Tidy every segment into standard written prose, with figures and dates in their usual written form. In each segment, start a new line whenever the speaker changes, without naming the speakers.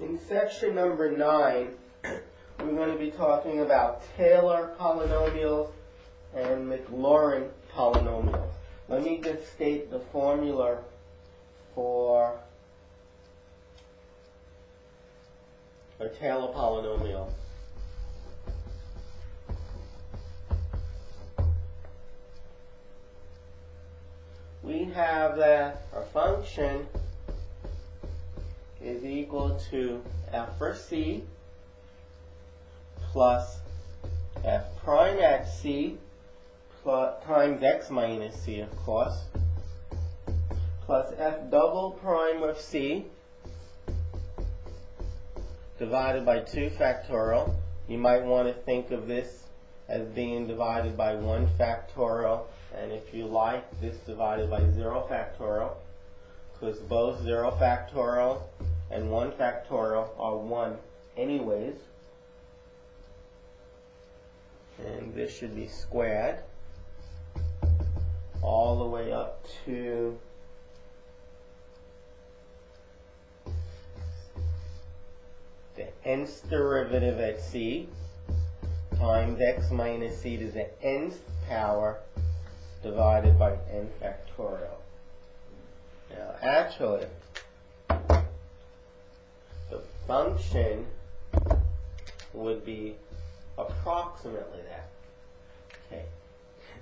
In section number 9, we're going to be talking about Taylor polynomials and Maclaurin polynomials. Let me just state the formula for a Taylor polynomial. We have that our function is equal to f for c plus f prime at c plus times x minus c, of course, plus f double prime of c divided by 2 factorial. You might want to think of this as being divided by 1 factorial, and if you like, this divided by 0 factorial, because both 0 factorial and 1 factorial are 1 anyways. And this should be squared all the way up to the nth derivative at c times x minus c to the nth power divided by n factorial. Now actually, the function would be approximately that. Okay.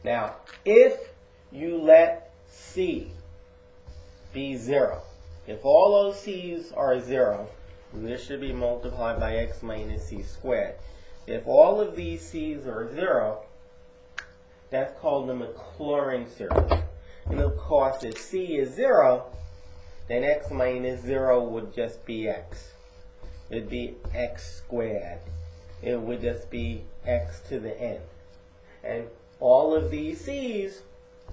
Now, if you let c be 0, if all those c's are 0, this should be multiplied by x minus c squared. If all of these c's are 0, that's called the Maclaurin series. And of course, if c is 0, then x minus 0 would just be x. It would be x squared. It would just be x to the n. And all of these c's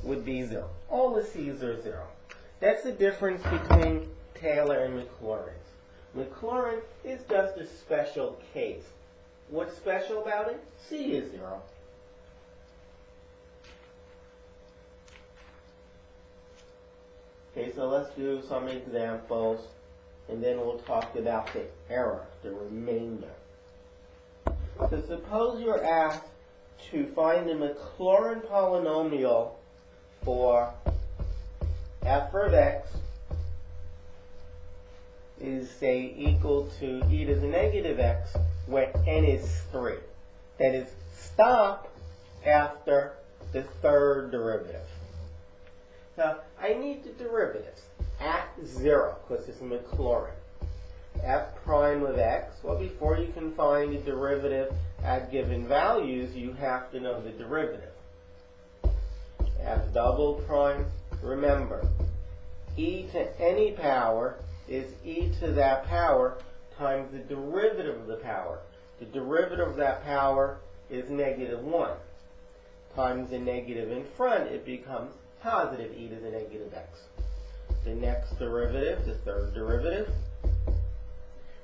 would be 0. All the c's are 0. That's the difference between Taylor and Maclaurin. Maclaurin is just a special case. What's special about it? C is 0. Okay, so let's do some examples, and then we'll talk about the error, the remainder. So suppose you're asked to find the Maclaurin polynomial for f of x is, say, equal to e to the negative x, where n is 3. That is, stop after the third derivative. Now, I need the derivatives at 0, because it's Maclaurin. F prime of x, well, before you can find the derivative at given values, you have to know the derivative. F double prime, remember, e to any power is e to that power times the derivative of the power. The derivative of that power is negative 1. Times the negative in front, it becomes positive e to the negative x. The next derivative, the third derivative,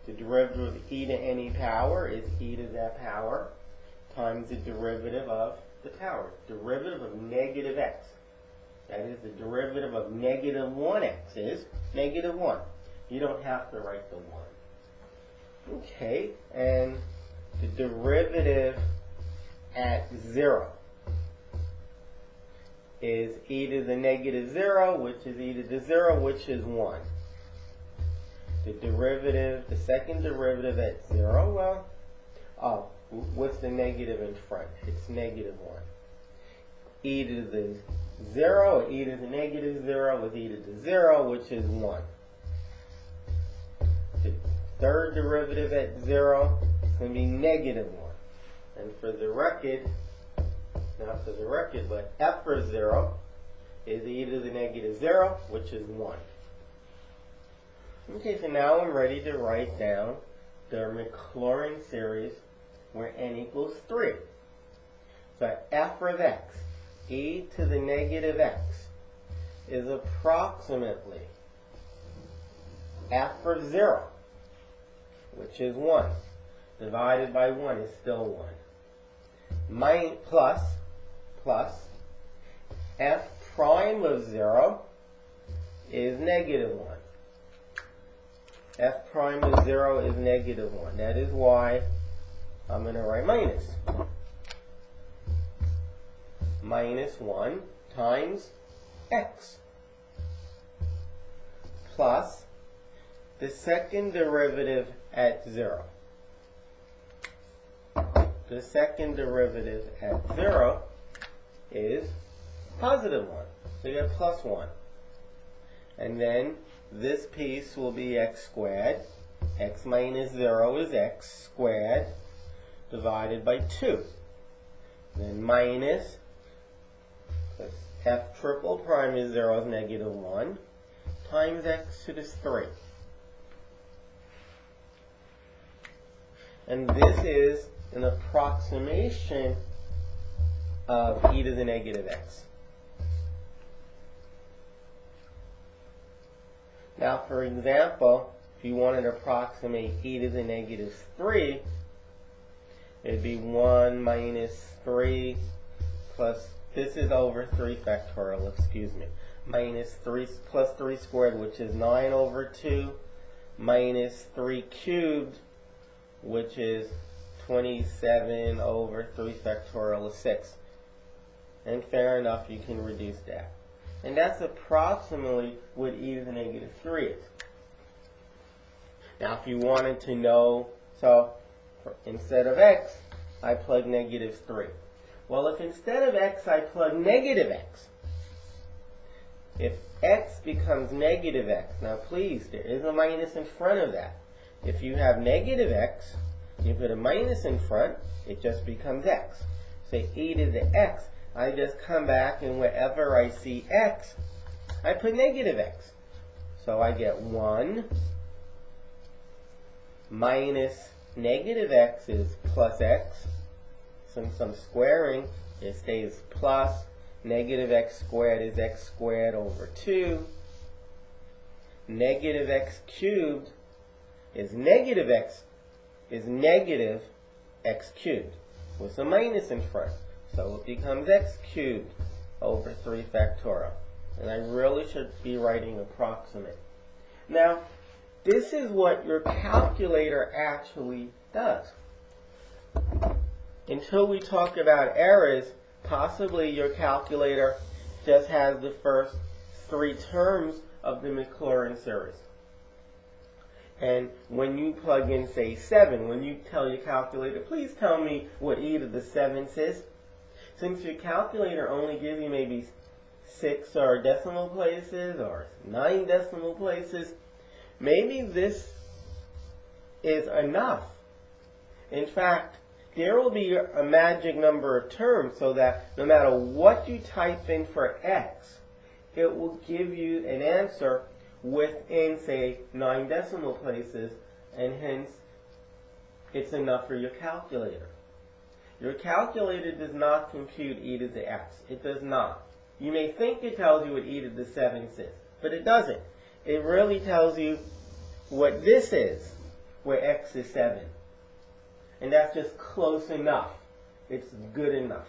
the derivative of e to any power is e to that power times the derivative of the power. Derivative of negative x. That is, the derivative of negative 1x is negative 1. You don't have to write the 1. Okay, and the derivative at 0 is e to the negative 0, which is e to the 0, which is 1. The derivative, the second derivative at 0, well, what's the negative in front? It's negative 1. E to the 0, e to the negative 0 is e to the 0, which is 1. The third derivative at 0 is going to be negative 1. And for the record, not for the record, but f for 0 is e to the negative 0, which is 1. Okay, so now I'm ready to write down the Maclaurin series where n equals 3. So f of x, e to the negative x, is approximately f of 0, which is 1, divided by 1 is still 1, plus f prime of 0 is negative 1. f prime of 0 is negative 1. That is why I'm going to write minus. Minus 1 times x plus the second derivative at 0. The second derivative at 0 is positive 1. So you get plus 1. And then this piece will be x squared. X minus 0 is x squared divided by 2. Then minus, because f triple prime is 0 is negative 1, times x to the 3. And this is an approximation of e to the negative x. Now, for example, if you wanted to approximate e to the negative 3, it would be 1 minus 3 plus, this is over 3 factorial, excuse me, minus 3 plus 3 squared, which is 9 over 2, minus 3 cubed, which is 27 over 3 factorial of 6. And fair enough, you can reduce that. And that's approximately what e to the negative 3 is. Now, if you wanted to know, so instead of x, I plug negative 3. Well, if instead of x, I plug negative x, if x becomes negative x, now please, there is a minus in front of that. If you have negative x, you put a minus in front, it just becomes x. Say e to the x, I just come back and wherever I see x, I put negative x. So I get 1 minus negative x is plus x. Since I'm squaring, it stays plus. Negative x squared is x squared over 2. Negative x cubed is negative x cubed with a minus in front. So it becomes x cubed over 3 factorial. And I really should be writing approximate. Now, this is what your calculator actually does. Until we talk about errors, possibly your calculator just has the first 3 terms of the Maclaurin series. And when you plug in, say, 7, when you tell your calculator, please tell me what e to the 7th is, since your calculator only gives you maybe 6 or decimal places or 9 decimal places, maybe this is enough. In fact, there will be a magic number of terms so that no matter what you type in for x, it will give you an answer within, say, 9 decimal places, and hence it's enough for your calculator. Your calculator does not compute e to the x. It does not. You may think it tells you what e to the 7th is, but it doesn't. It really tells you what this is, where x is 7. And that's just close enough. It's good enough.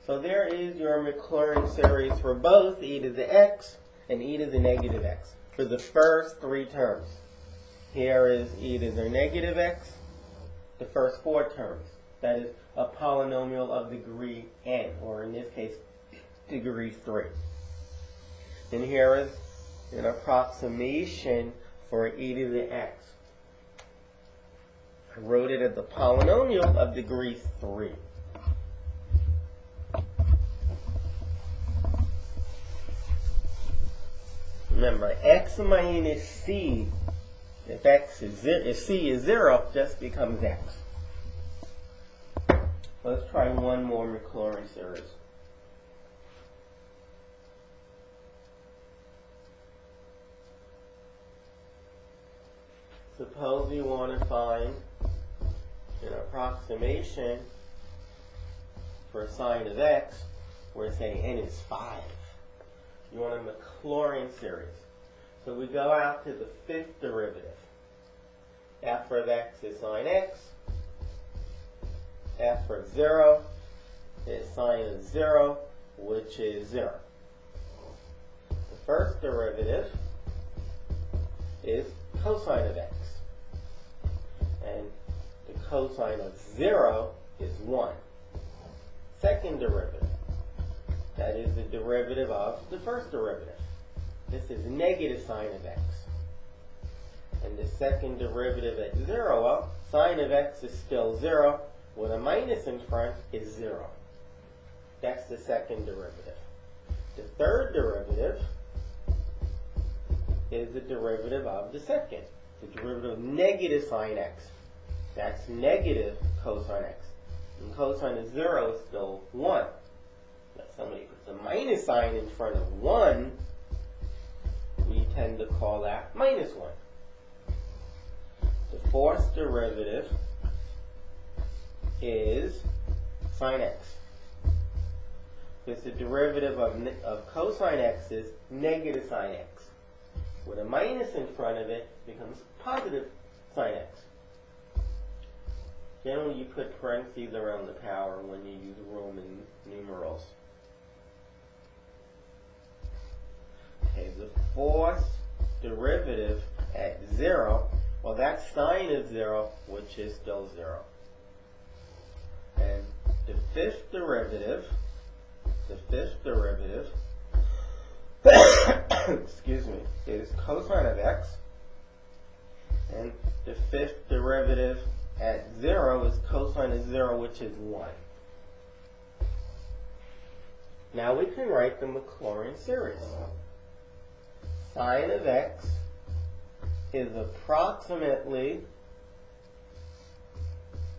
So there is your Maclaurin series for both e to the x and e to the negative x for the first 3 terms. Here is e to the negative x, the first 4 terms. That is a polynomial of degree n, or in this case, degree 3. And here is an approximation for e to the x. I wrote it as the polynomial of degree 3. Remember, x minus c, if c is 0, just becomes x. Let's try one more Maclaurin series. Suppose you want to find an approximation for a sine of x where, say, n is 5. You want a Maclaurin series. So we go out to the 5th derivative. F of x is sine x. F of 0 is sine of 0, which is 0. The first derivative is cosine of x. And the cosine of 0 is 1. Second derivative. That is the derivative of the first derivative. This is negative sine of x. And the second derivative at 0, well, sine of x is still 0. With a minus in front is 0. That's the second derivative. The third derivative is the derivative of the second. The derivative of negative sine x. That's negative cosine x. And cosine of 0 is still 1. Now somebody puts a minus sign in front of 1, we tend to call that minus 1. The fourth derivative is sine x. Because the derivative of cosine x is negative sine x. With a minus in front of it, becomes positive sine x. Generally, you put parentheses around the power when you use Roman numerals. Okay, the fourth derivative at 0, well, that's sine of 0, which is still 0. And the fifth derivative, excuse me, is cosine of x. And the fifth derivative at 0 is cosine of 0, which is 1. Now we can write the Maclaurin series. Sine of x is approximately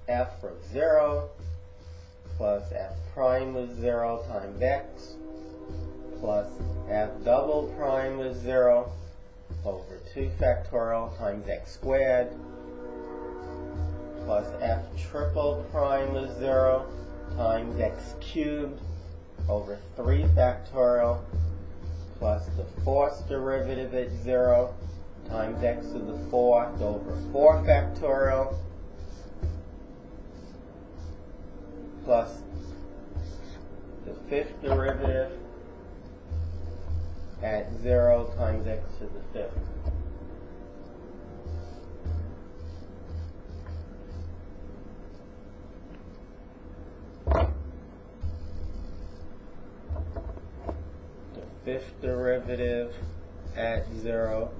f of 0 plus f prime of 0 times x plus f double prime of 0 over 2 factorial times x squared plus f triple prime of 0 times x cubed over 3 factorial plus the fourth derivative at 0 times x to the 4th over 4 factorial plus the fifth derivative at 0 times x to the 5th. Fifth derivative at 0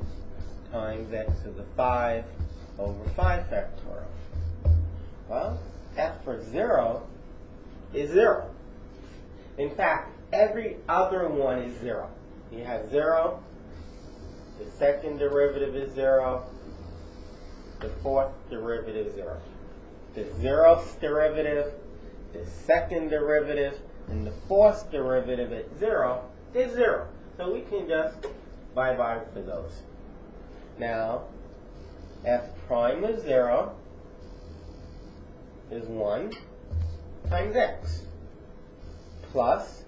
times x to the 5 over 5 factorial. Well, f for 0 is 0. In fact, every other one is 0. You have 0, the second derivative is 0, the fourth derivative is 0. The 0th derivative, the second derivative, and the fourth derivative at 0 is 0. So we can just bye-bye for those. Now, f prime of 0 is 1 times x plus,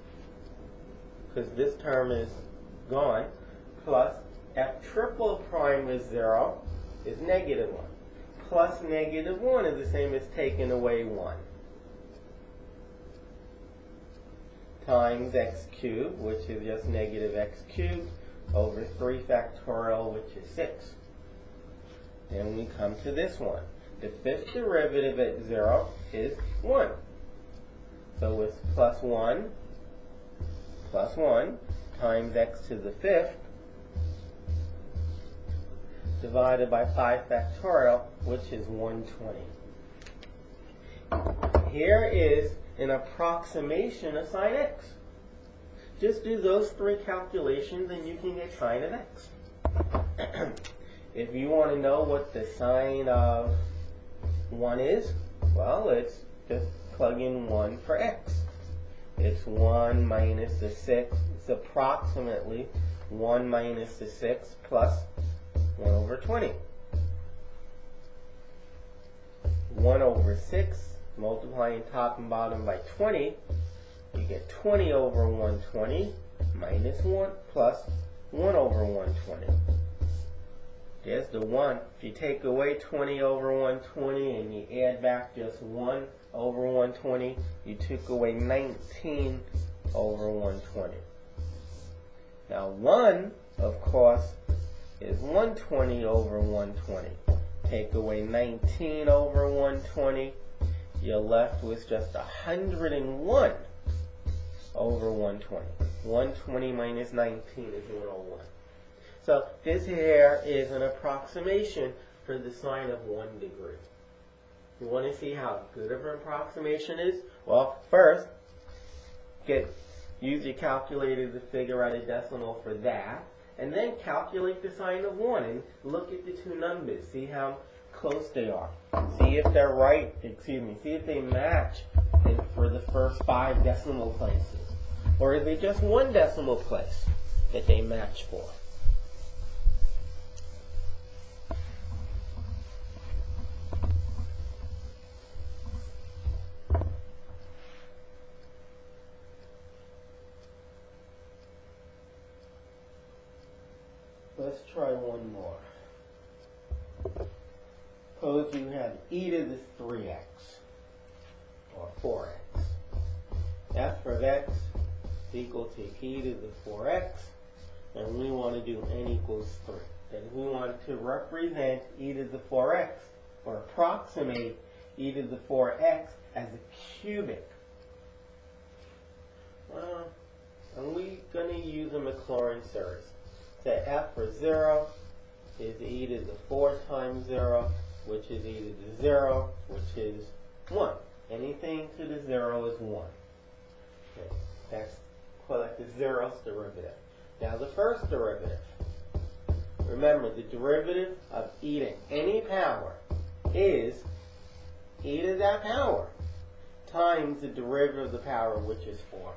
because this term is gone, plus f triple prime of 0 is negative 1. Plus negative 1 is the same as taking away 1. Times x cubed, which is just negative x cubed, over 3 factorial, which is 6. Then we come to this one. The fifth derivative at 0 is 1. So it's plus 1 times x to the 5th divided by 5 factorial, which is 120. Here is an approximation of sine x. Just do those 3 calculations and you can get sine of x. If you want to know what the sine of 1 is, well, it's just plug in 1 for x. It's 1 minus the 6. It's approximately 1 minus the 6 plus 1 over 20. 1 over 6, multiplying top and bottom by 20, you get 20 over 120 minus 1 plus 1 over 120. There's the 1. If you take away 20 over 120 and you add back just 1 over 120, you took away 19 over 120. Now 1, of course, is 120 over 120. Take away 19 over 120. You're left with just 101 over 120. 120 minus 19 is 101. So this here is an approximation for the sine of 1 degree. You want to see how good of an approximation is? Well, first, use your calculator to figure out a decimal for that, and then calculate the sine of 1 and look at the two numbers. See how close they are. See if they're right, see if they match for the first 5 decimal places. Or is it just 1 decimal place that they match for? Let's try one more. Suppose you have e to the 3x, or 4x. F of x is equal to e to the 4x, and we want to do n equals 3. And we want to represent e to the 4x, or approximate e to the 4x as a cubic. Are we going to use a Maclaurin series? So f for 0 is e to the 4 times 0, which is e to the 0, which is 1. Anything to the 0 is 1. Okay, that's called the 0th derivative. Now the first derivative. Remember, the derivative of e to any power is e to that power times the derivative of the power, which is 4.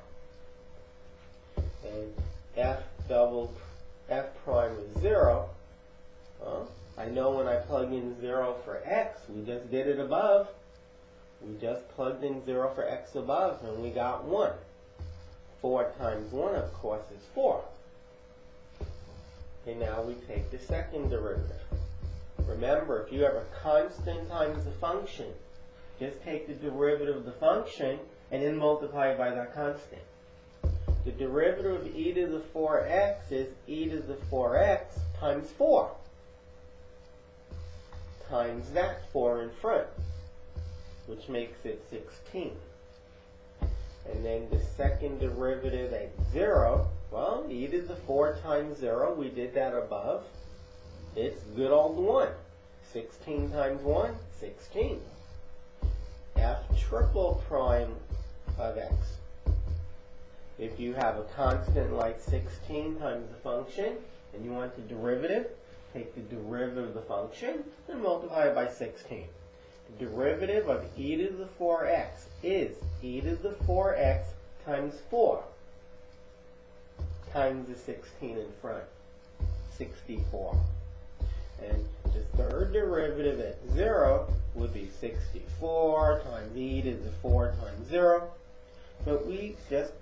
And f prime is 0. I know when I plug in 0 for x, we just did it above. We just plugged in 0 for x above, and we got 1. 4 times 1, of course, is 4. And now we take the second derivative. Remember, if you have a constant times a function, just take the derivative of the function and then multiply it by that constant. The derivative of e to the 4x is e to the 4x times 4. Times that 4 in front, which makes it 16. And then the second derivative at 0, well, e to the 4 times 0, we did that above. It's good old 1. 16 times 1, 16. F triple prime of x. If you have a constant like 16 times the function, and you want the derivative, take the derivative of the function and multiply it by 16. The derivative of e to the 4x is e to the 4x times 4 times the 16 in front, 64. And the third derivative at 0 would be 64 times e to the 4 times 0. But we just,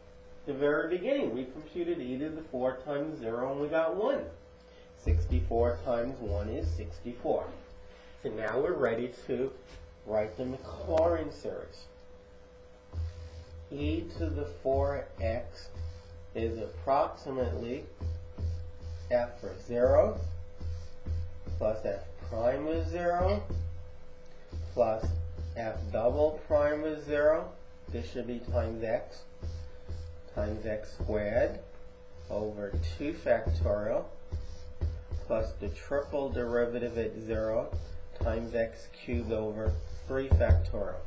the very beginning, we computed e to the 4 times 0 and we got 1. 64 times 1 is 64. So now we're ready to write the Maclaurin series. E to the 4x is approximately f for 0 plus f prime is 0 plus f double prime is 0. This should be times x squared over 2 factorial plus the triple derivative at 0 times x cubed over 3 factorial.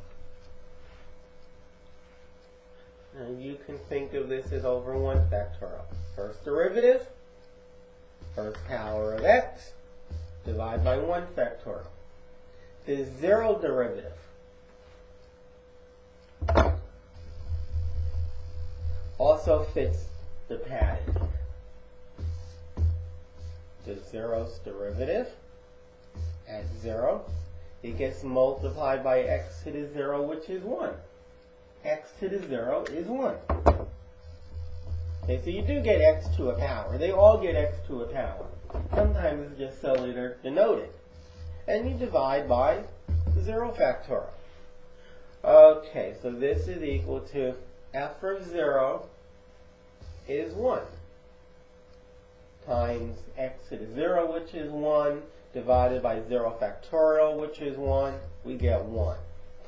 And you can think of this as over 1 factorial. First derivative, first power of x, divide by 1 factorial. The 0 derivative also fits the pattern. The 0th derivative at 0, it gets multiplied by x to the 0, which is 1. X to the 0 is 1. Okay, so you do get x to a power. They all get x to a power. Sometimes it's just cellular denoted. And you divide by 0 factorial. Okay, so this is equal to f of 0 is 1 times x to the 0, which is 1, divided by 0 factorial, which is 1, we get 1.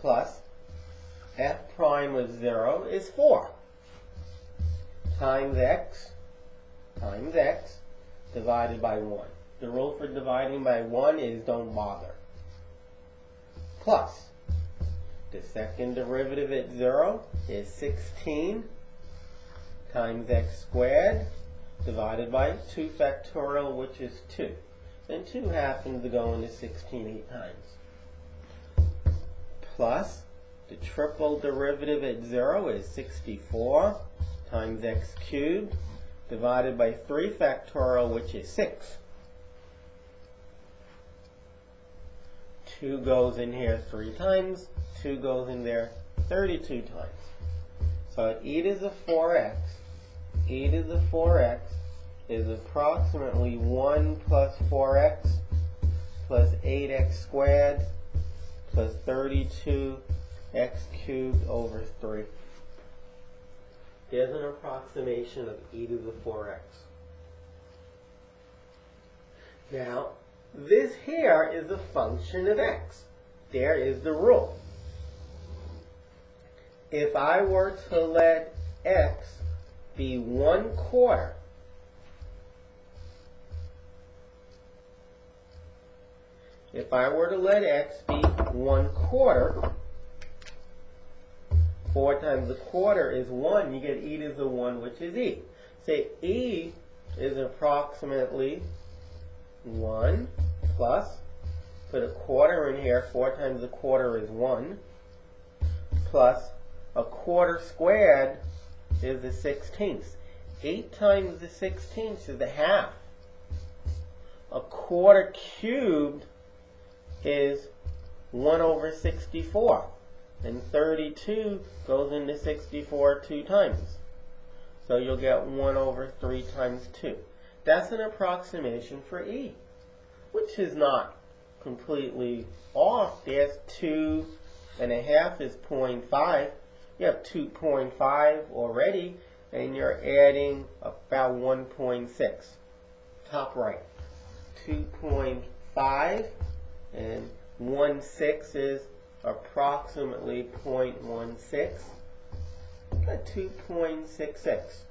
Plus f prime of 0 is 4 times x divided by 1. The rule for dividing by 1 is don't bother. Plus the second derivative at 0 is 16 times x squared divided by 2 factorial, which is 2. And 2 happens to go into 16 8 times. Plus the triple derivative at 0 is 64 times x cubed divided by 3 factorial, which is 6. 2 goes in here 3 times, 2 goes in there 32 times. So e to the 4x, is approximately 1 plus 4x plus 8x squared plus 32x cubed over 3. There's an approximation of e to the 4x. Now, this here is a function of x. There is the rule. If I were to let x be 1/4, if I were to let x be 1/4, 4 times the quarter is 1, you get e to the 1, which is e. Say e is approximately 1 plus, put a quarter in here, 4 times the quarter is 1, plus a quarter squared is the 16th. 8 times the 16th is a half. A quarter cubed is 1 over 64. And 32 goes into 64 2 times. So you'll get 1 over 3 times 2. That's an approximation for e, which is not completely off. There's 2 and a half is 0.5. You have 2.5 already, and you're adding about 1.6. Top right. 2.5 and 1/6 is approximately 0.16. 2.66.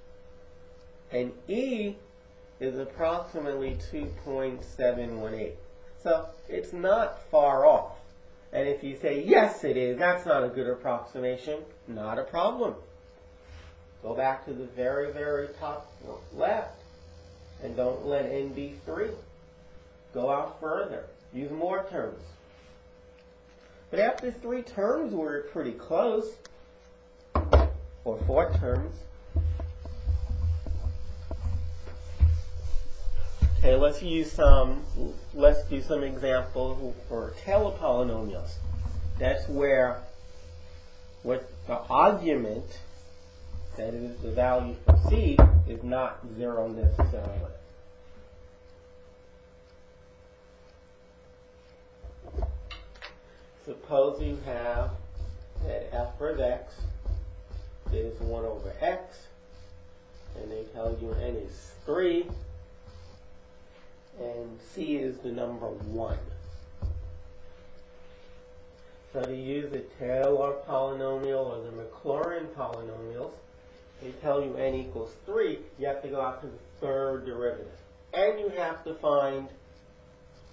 And e is approximately 2.718. So it's not far off. And if you say, yes it is, that's not a good approximation, not a problem. Go back to the very, very top left and don't let n be 3. Go out further. Use more terms. But after 3 terms, we're pretty close. Or 4 terms. Okay, let's do some examples for Taylor polynomials. That's where what the argument, that is the value for c, is not 0 necessarily. Suppose you have that f of x is 1 over x, and they tell you n is 3, and c is the number 1. So to use the Taylor polynomial or the Maclaurin polynomials, they tell you n equals 3, you have to go out to the third derivative. And you have to find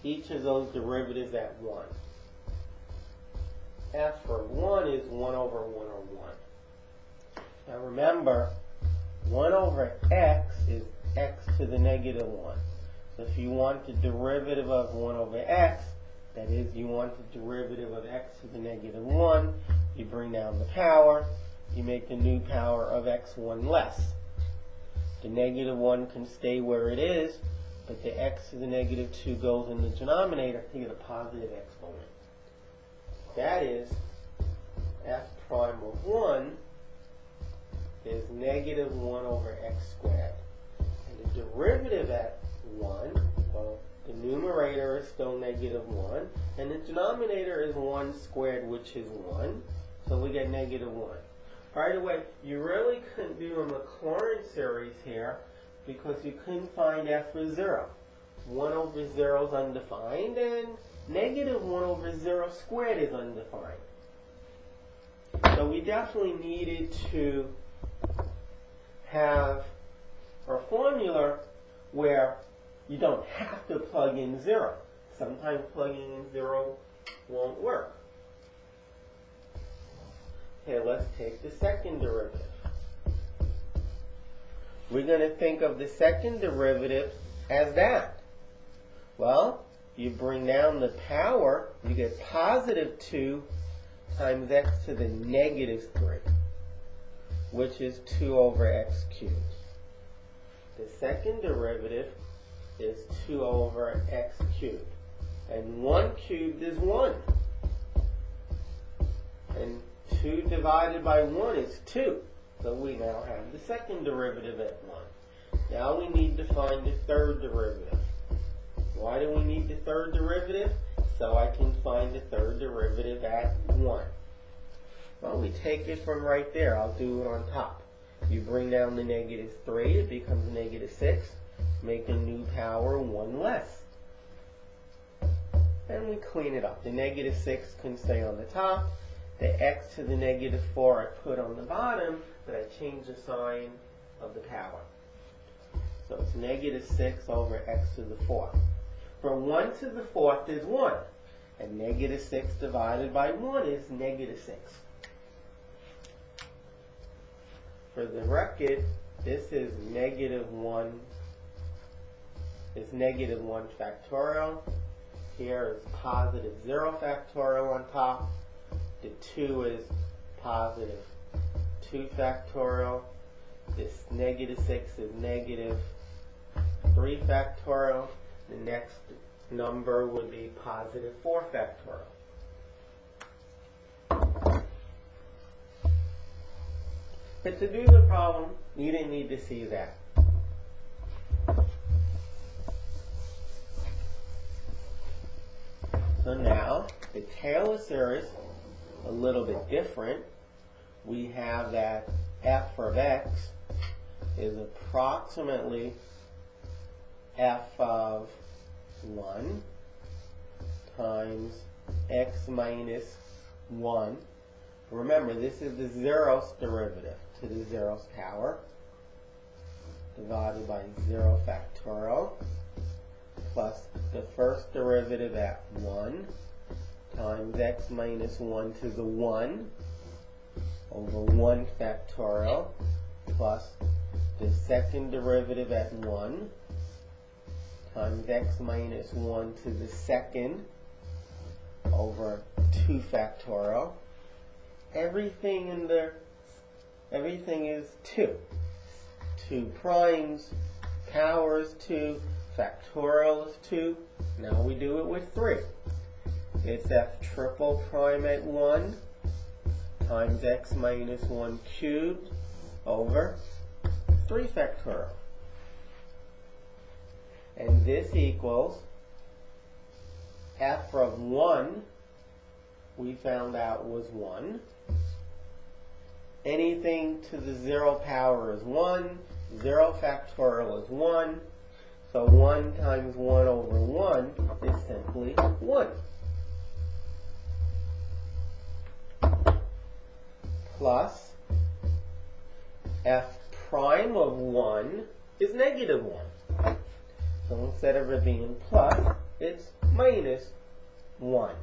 each of those derivatives at 1. F for 1 is 1 over 1 over 1. Now remember, 1 over x is x to the negative 1. So if you want the derivative of 1 over x, that is, you want the derivative of x to the negative 1, you bring down the power, you make the new power of x 1 less. The negative 1 can stay where it is, but the x to the negative 2 goes in the denominator to get a positive exponent. That is, f prime of 1 is negative 1 over x squared. And the derivative at 1, well, the numerator is still negative 1, and the denominator is 1 squared, which is 1, so we get negative 1. By the way, you really couldn't do a Maclaurin series here because you couldn't find f for 0. 1 over 0 is undefined, and negative 1 over 0 squared is undefined. So we definitely needed to have a formula where you don't have to plug in 0. Sometimes plugging in 0 won't work. Okay, let's take the second derivative. We're going to think of the second derivative as that. Well, you bring down the power, you get positive 2 times x to the negative 3, which is 2 over x cubed. The second derivative is 2 over x cubed. And 1 cubed is 1. And 2 divided by 1 is 2. So we now have the second derivative at 1. Now we need to find the third derivative. Why do we need the third derivative? So I can find the third derivative at 1. Well, we take it from right there. I'll do it on top. You bring down the negative 3, it becomes negative 6. Make a new power 1 less. And we clean it up. The negative 6 can stay on the top. The x to the negative 4 I put on the bottom, but I change the sign of the power. So it's negative 6 over x to the 4th. From 1 to the 4th is 1. And negative 6 divided by 1 is negative 6. For the record, this is negative 1. It's negative 1 factorial. Here is positive 0 factorial on top. The 2 is positive 2 factorial. This negative 6 is negative 3 factorial. The next number would be positive 4 factorial. But to do the problem, you didn't need to see that. So now, the Taylor series, a little bit different. We have that f of x is approximately f of 1 times x minus 1. Remember, this is the 0th derivative to the 0th power divided by 0 factorial plus the first derivative at 1 times x minus 1 to the 1 over 1 factorial plus the second derivative at 1 times x minus 1 to the second over 2 factorial. Everything is 2. 2 primes, power is 2, factorial is 2. Now we do it with 3. It's f triple prime at 1 times x minus 1 cubed over 3 factorial. And this equals f of 1, we found out was 1. Anything to the 0 power is 1. 0 factorial is 1. So 1 times 1 over 1 is simply 1. Plus f prime of 1 is negative 1. So instead of it being plus, it's minus 1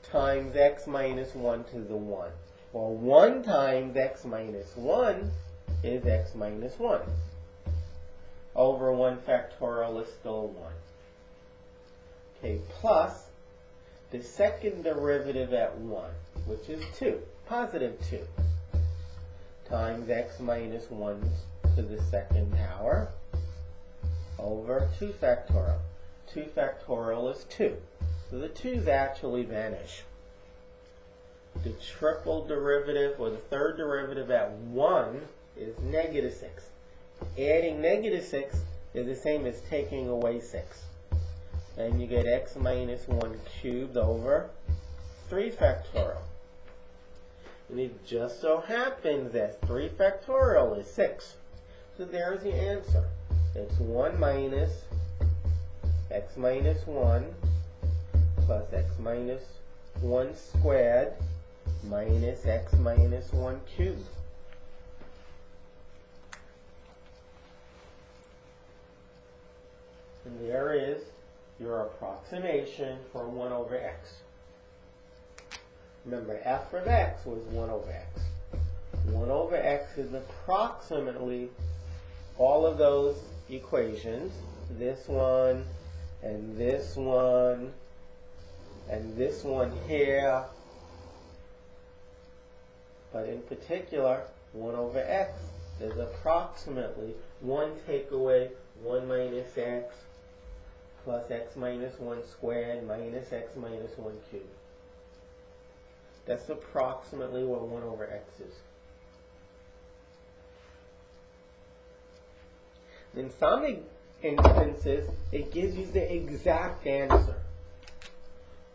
times x minus 1 to the 1. Well, 1 times x minus 1 is x minus 1. Over 1 factorial is still 1. Okay, plus the second derivative at 1, which is 2, positive 2, times x minus 1 to the second power over 2 factorial. 2 factorial is 2. So the 2's actually vanish. The triple derivative, or the third derivative at 1, is negative 6. Adding negative 6 is the same as taking away 6. And you get x minus 1 cubed over 3 factorial. And it just so happens that 3 factorial is 6. So there's the answer. It's 1 minus x minus 1 plus x minus 1 squared minus x minus 1 cubed. And there is your approximation for 1 over x. Remember, f of x was 1 over x. 1 over x is approximately all of those equations, this one, and this one, and this one here. But in particular, 1 over x is approximately 1 take away 1 minus x plus x minus 1 squared minus x minus 1 cubed. That's approximately what 1 over x is. In some instances, it gives you the exact answer.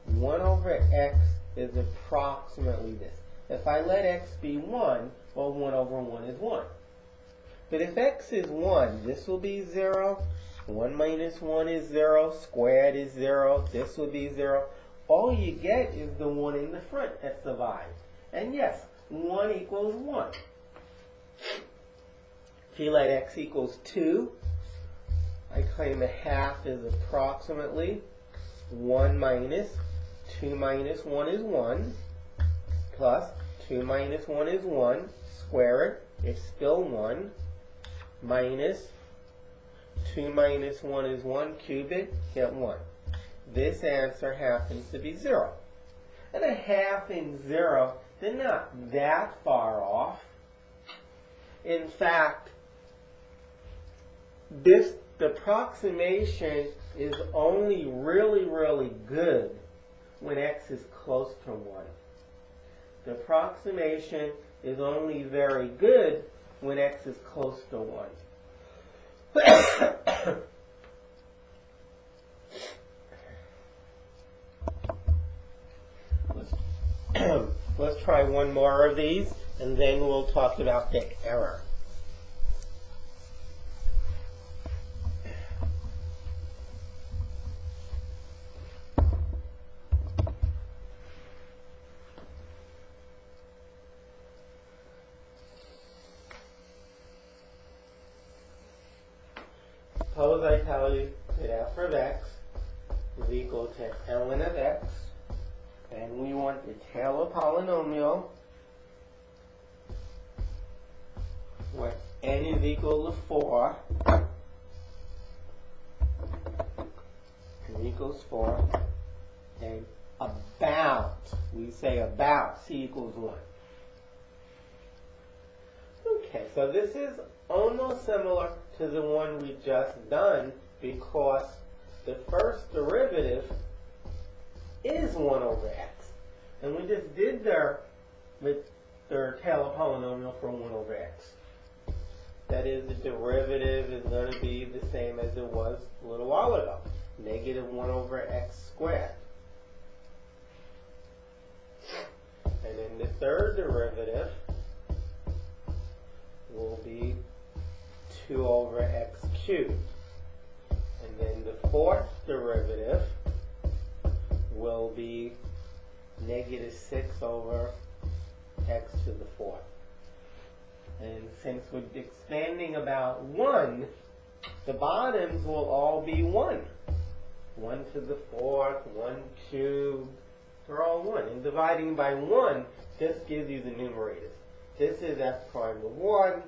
1 over x is approximately this. If I let x be 1, well, 1 over 1 is 1. But if x is 1, this will be 0. 1 minus 1 is 0. Squared is 0. This will be 0. All you get is the 1 in the front that survives. And yes, 1 equals 1. If you let x equals 2, I claim a half is approximately 1 minus 2 minus 1 is 1, plus 2 minus 1 is 1, square it, it's still 1, minus 2 minus 1 is 1, cube it, get 1. This answer happens to be 0. And a half and 0, they're not that far off. In fact, the approximation is only really good when x is close to 1. The approximation is only very good when x is close to 1. Let's try one more of these, and then we'll talk about the error. Suppose I tell you that f of x is equal to ln of x, and we want the Taylor polynomial where n is equal to 4, n equals 4, and about, we say about, c equals 1. Okay, so this is almost similar to the one we just done because the first derivative is 1 over x. And we just did their Taylor polynomial for 1 over x. That is, the derivative is going to be the same as it was a little while ago. Negative 1 over x squared. And then the third derivative will be 2 over x cubed. And then the fourth derivative will be negative 6 over x to the fourth. And since we're expanding about 1, the bottoms will all be 1. 1 to the fourth, 1 cubed, they're all 1. And dividing by 1 just gives you the numerators. This is f prime of 1,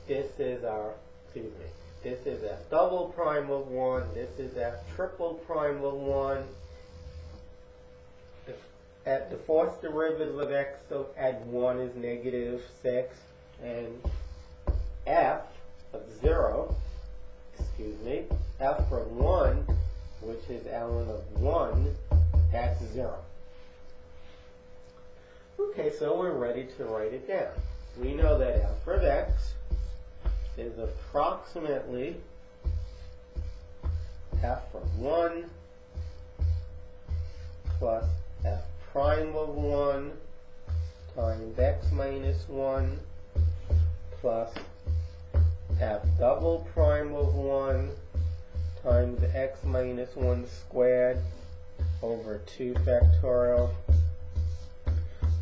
this is our, this is f double prime of 1, this is f triple prime of 1. At the fourth derivative of x, so add 1 is negative 6, and f of 0, f of 1, which is ln of 1, that's 0. Okay, so we're ready to write it down. We know that f of x is approximately f of 1 plus f prime of 1 times x minus 1 plus f double prime of 1 times x minus 1 squared over 2 factorial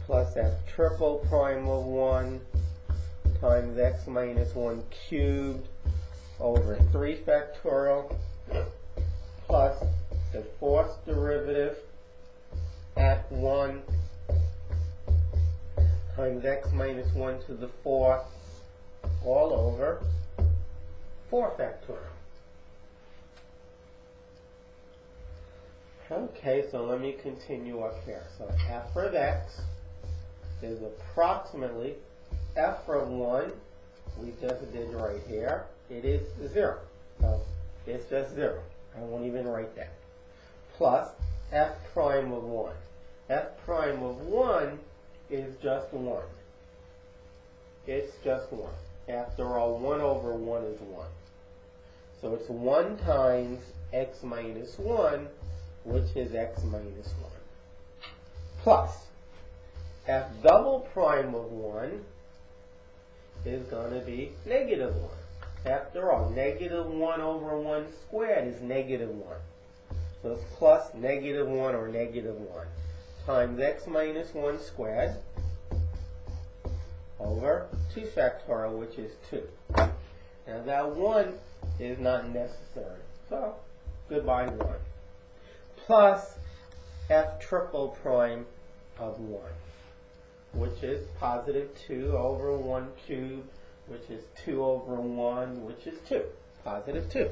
plus f triple prime of 1 times x minus 1 cubed over 3 factorial plus the fourth derivative at 1 times x minus 1 to the fourth all over 4 factorial. Okay, so let me continue up here. So f of x is approximately f from 1, we just did right here, it is 0. So it's just 0. I won't even write that. Plus f prime of 1. F prime of 1 is just 1. It's just 1. After all, 1 over 1 is 1. So it's 1 times x minus 1, which is x minus 1. Plus f double prime of 1 is going to be negative 1. After all, negative 1 over 1 squared is negative 1. So it's plus negative 1 or negative 1 times x minus 1 squared over 2 factorial, which is 2. Now that 1 is not necessary. So goodbye 1. Plus f triple prime of 1, which is positive 2 over 1 cubed, which is 2 over 1, which is 2. Positive 2.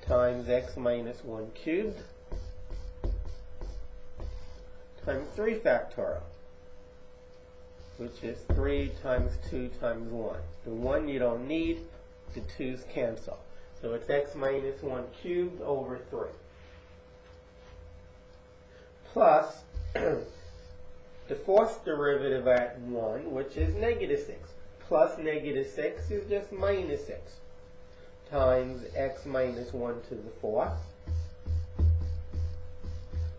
Times x minus 1 cubed times 3 factorial, which is 3 times 2 times 1. The 1 you don't need, the 2's cancel. So it's x minus 1 cubed over 3. Plus the fourth derivative at 1, which is negative 6. Plus negative 6 is just minus 6 times x minus 1 to the fourth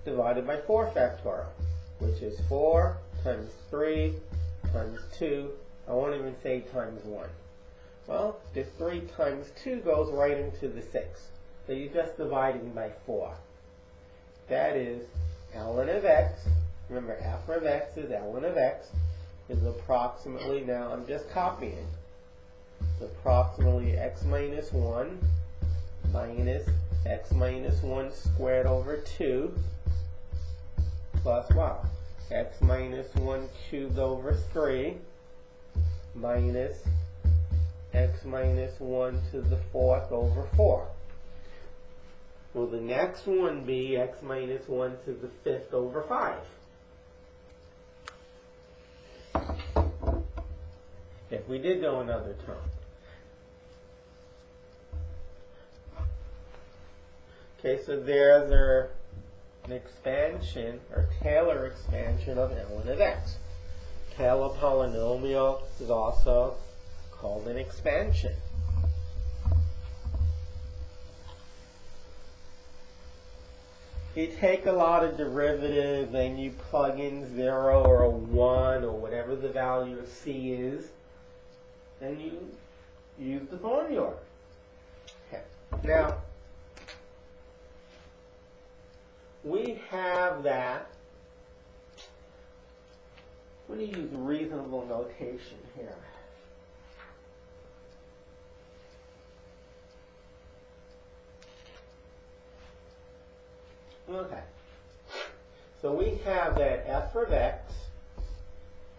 divided by 4 factorial, which is 4 times 3 times 2. I won't even say times 1. Well, the 3 times 2 goes right into the 6. So you're just dividing by 4. That is ln of x. Remember, f of x is ln of x is approximately, now I'm just copying, it's approximately x minus 1 minus x minus 1 squared over 2 plus what? X minus 1 cubed over 3 minus x minus 1 to the fourth over 4. Will the next one be x minus 1 to the fifth over 5? If we did go another term. Okay, so there's an expansion, or Taylor expansion of ln of x. Taylor polynomial is also called an expansion. You take a lot of derivatives and you plug in 0 or a 1 or whatever the value of c is, and you use the formula. Okay. Now, we have that. I'm going to use reasonable notation here. Okay. So we have that f of x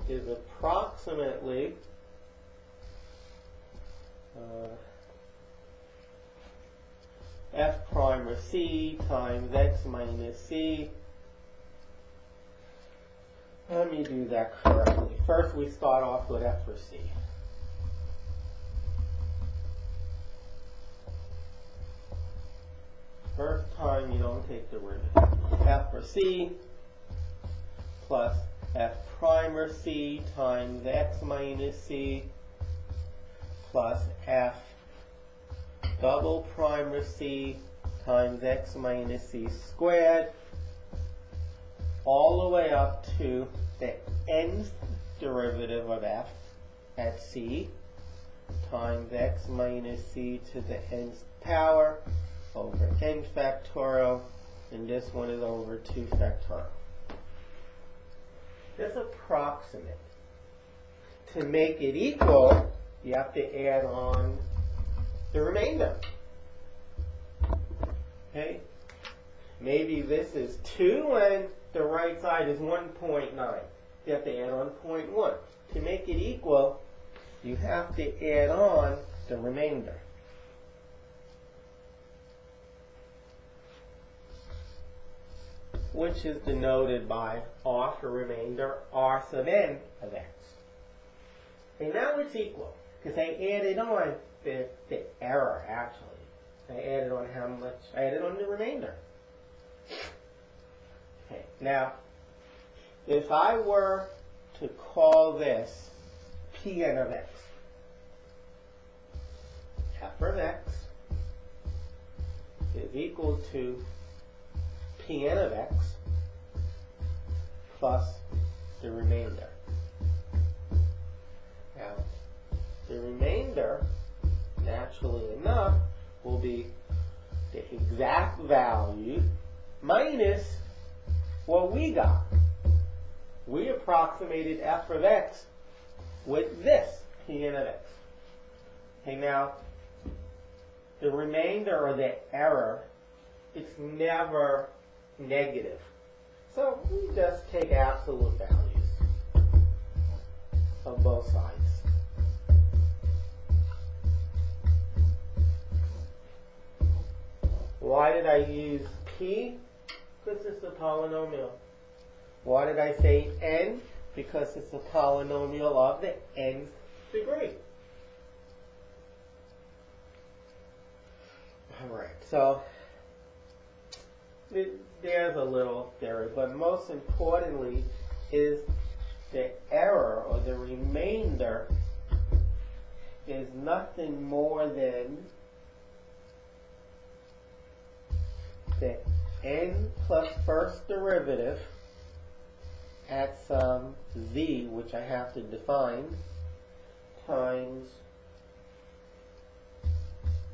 is approximately f prime of c times x minus c. Let me do that correctly. First we start off with f for c. First time you don't take the derivative. F for c plus f prime of c times x minus c plus f double prime of c times x minus c squared, all the way up to the nth derivative of f at c times x minus c to the nth power over n factorial, and this one is over 2 factorial. That's approximate. To make it equal, you have to add on the remainder. Okay? Maybe this is 2 and the right side is 1.9. You have to add on 0.1. To make it equal, you have to add on the remainder. Which is denoted by r for remainder, r sub n of x. And now it's equal, because I added on the error, actually. I added on how much? I added on the remainder. Okay, now, if I were to call this Pn of x, f of x is equal to Pn of x plus the remainder. Now, the remainder, naturally enough, will be the exact value minus what we got. We approximated f of x with this Pn of x. Okay, now, the remainder or the error, it's never negative. So we just take absolute values of both sides. Why did I use p? Because it's a polynomial. Why did I say n? Because it's a polynomial of the nth degree. Alright, so there's a little theory, but most importantly is the error or the remainder is nothing more than the n plus first derivative at some z, which I have to define, times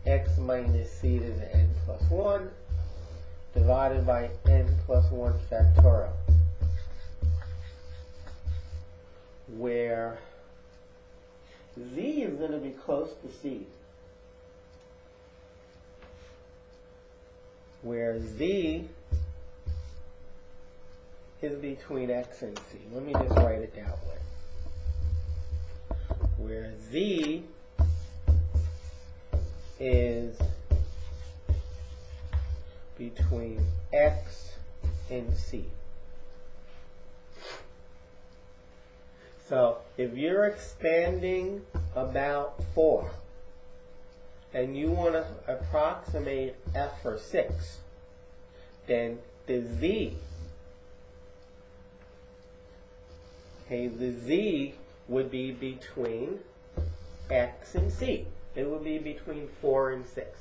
x minus c to the n plus 1 divided by n plus 1 factorial, where z is going to be close to c, where z is between x and c. Let me just write it that way. Where z is between x and c. So if you're expanding about 4 and you want to approximate f for 6, then the z, okay, the z would be between x and c. It would be between 4 and 6.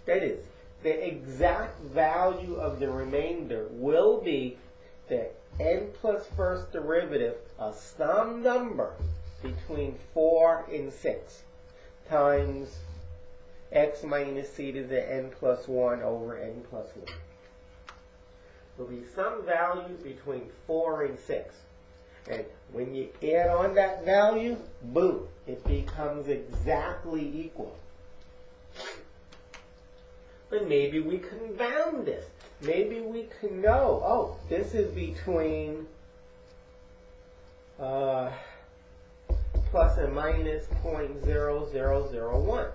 That is, the exact value of the remainder will be the n plus first derivative of some number between 4 and 6 times x minus c to the n plus 1 over n plus 1. There will be some value between 4 and 6. And when you add on that value, boom, it becomes exactly equal. But maybe we can bound this. Maybe we can know, oh, this is between plus and minus 0.0001.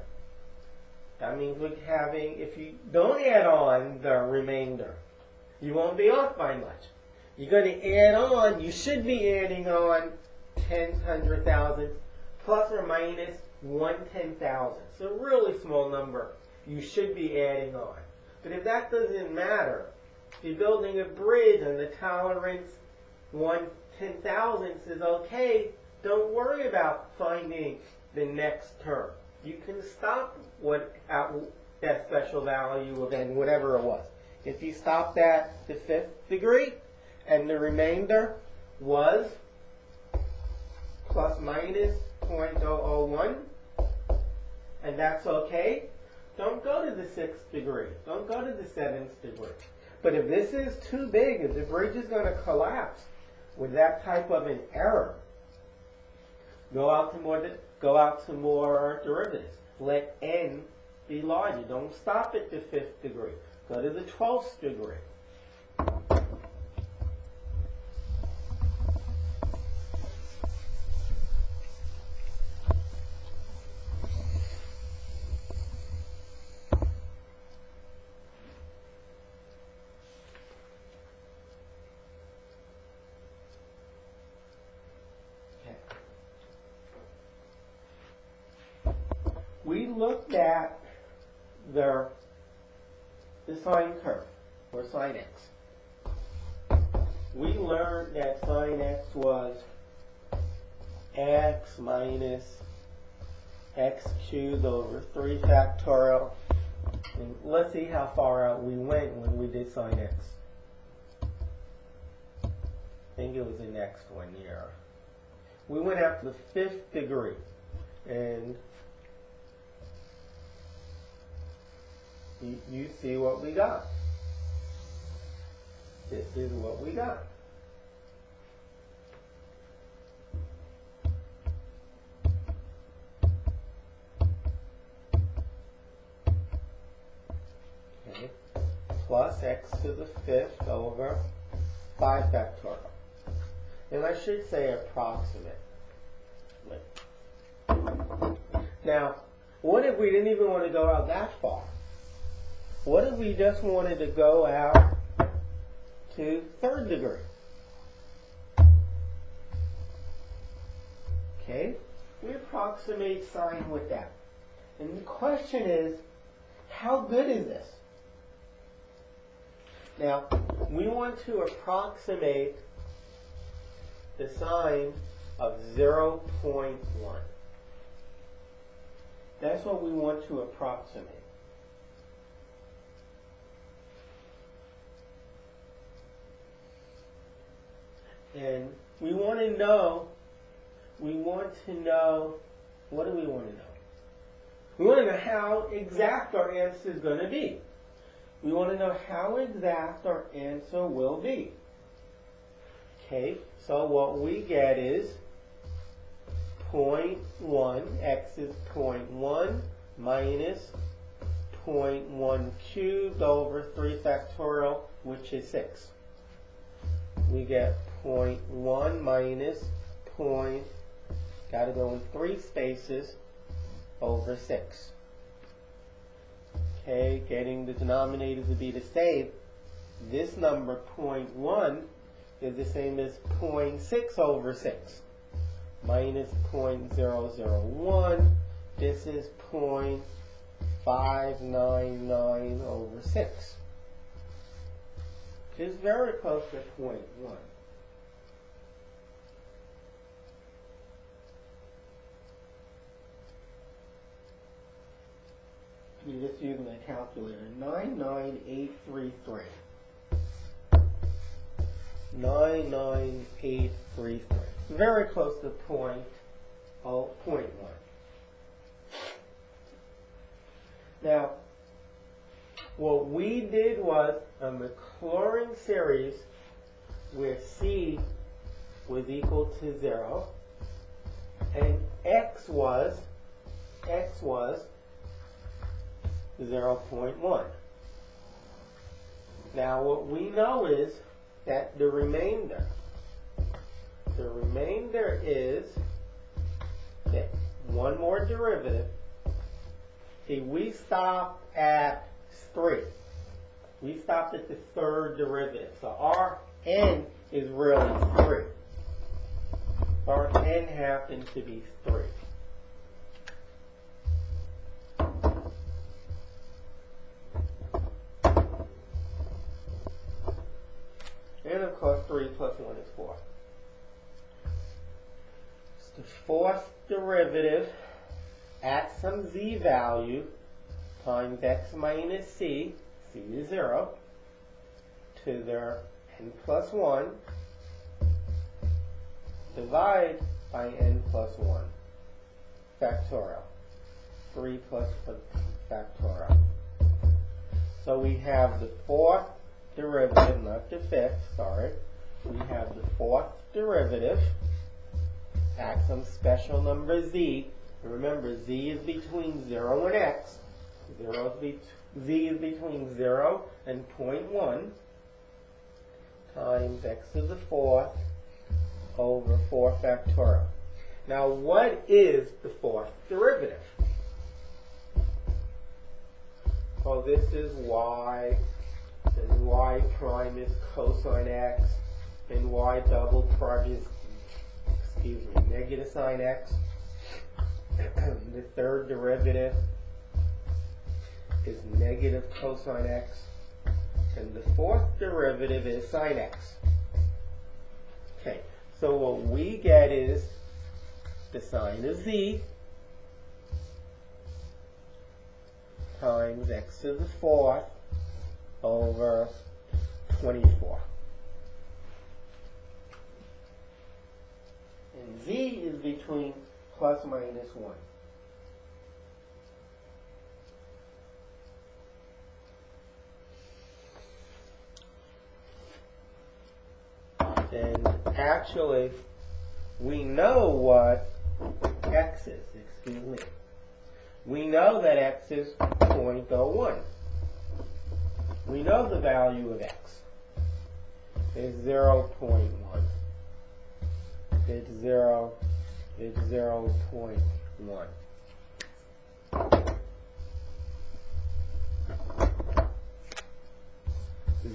That means we're having, if you don't add on the remainder, you won't be off by much. You're going to add on, you should be adding on 10/100,000 plus or minus 1/10,000. So a really small number you should be adding on. But if that doesn't matter, if you're building a bridge and the tolerance 1/10,000 is okay, don't worry about finding the next term. You can stop at that special value of n, whatever it was. If you stopped at the 5th degree, and the remainder was plus minus 0.001, and that's okay, don't go to the 6th degree. Don't go to the 7th degree. But if this is too big, if the bridge is going to collapse with that type of an error, go out to more derivatives. Let n be larger. Don't stop at the 5th degree. Go to the 12th degree. We looked at the sine curve, or sine x. We learned that sine x was x minus x cubed over 3 factorial. And let's see how far out we went when we did sine x. I think it was the next one here. We went up to the 5th degree. And you see what we got. This is what we got. Okay. Plus x to the 5th over 5 factorial. And I should say approximate. Now, what if we didn't even want to go out that far? What if we just wanted to go out to 3rd degree? Okay, we approximate sine with that. And the question is, how good is this? Now, we want to approximate the sine of 0.1. That's what we want to approximate. And we want to know, what do we want to know? We want to know how exact our answer is going to be. We want to know how exact our answer will be. Okay, so what we get is 0.1, x is 0.1 minus 0.1 cubed over 3 factorial, which is 6. We get 0.1 minus got to go in 3 spaces, over 6. Okay, getting the denominator to be the same. This number 0.1 is the same as 0.6 over 6 minus 0.001. This is 0.599 over 6. Which is very close to 0.1. You just using the calculator. 99833. 99833. Very close to 0.1. Now, what we did was a Maclaurin series where c was equal to 0 and x was 0.1. Now what we know is that the remainder is that one more derivative. See, we stopped at 3. We stopped at the 3rd derivative. So our n is really 3. Our n happens to be 3. And of course 3 plus 1 is 4. It's the 4th derivative at some z value times x minus c, c is 0, to the n plus 1, divide by n plus 1 factorial. 3 plus factorial. So we have the fourth derivative, not the fifth, sorry. We have the fourth derivative at some special number z. Remember, z is between 0 and x. Z is between 0 and 0.1 times x to the fourth over 4 factorial. Now, what is the fourth derivative? Well, this is y, and y prime is cosine x, and y double prime is, negative sine x. The third derivative is negative cosine x, and the fourth derivative is sine x. Okay, so what we get is the sine of z times x to the fourth over 24. And z is between plus minus 1. And actually, we know what x is. Excuse me. We know that x is 0.01. We know the value of x is 0.1. It's 0.1.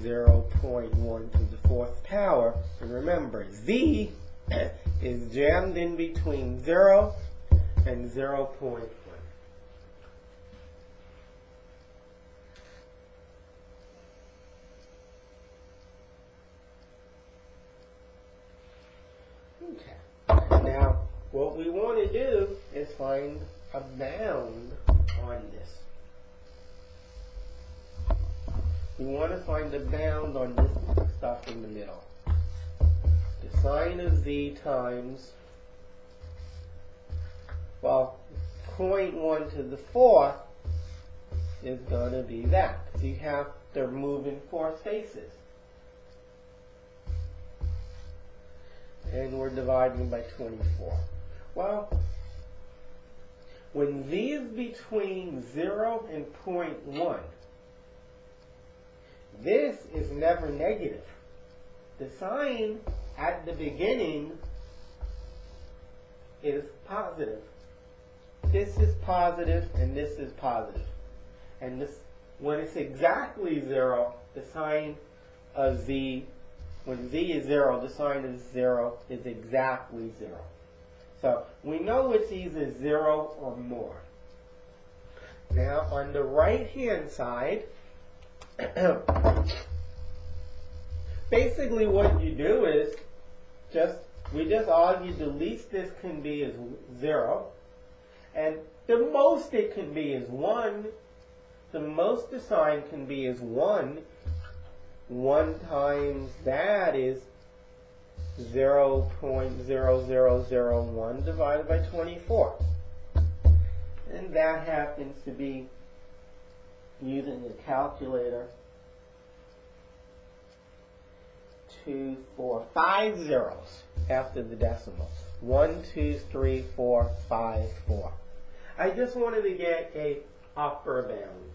0.1 to the fourth power. And remember, z is jammed in between 0 and 0.1. Okay. Now, what we want to do is find a bound on this. We want to find a bound on this stuff in the middle. The sine of z times, well, 0.1 to the fourth is going to be that. You have to move in 4 spaces. And we're dividing by 24. Well, when z is between 0 and 0.1, this is never negative. The sign at the beginning is positive. This is positive and this is positive. And this, when it's exactly 0, the sign of z, when z is 0, the sign of 0 is exactly 0. So we know it's either 0 or more. Now on the right-hand side, basically what you do is we just argue the least this can be is 0, and the most it can be is 1. The most the sign can be is 1. 1 times that is 0.0001 divided by 24. And that happens to be, using a calculator, 2, 4, 5 zeros after the decimal. 1, 2, 3, 4, 5, 4. I just wanted to get a upper bound.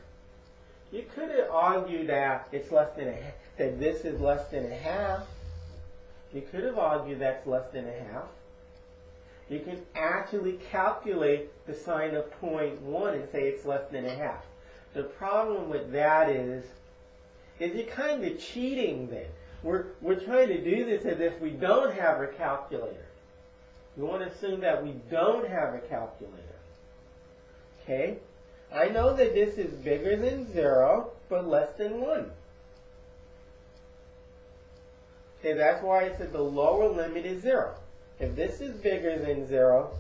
You could have argued that it's less than that this is less than a half. You could have argued that's less than a half. You can actually calculate the sign of 0.1 and say it's less than a half. The problem with that is you're kind of cheating then. We're trying to do this as if we don't have a calculator. We want to assume that we don't have a calculator. Okay? I know that this is bigger than 0, but less than 1. Okay, that's why I said the lower limit is 0. If this is bigger than 0,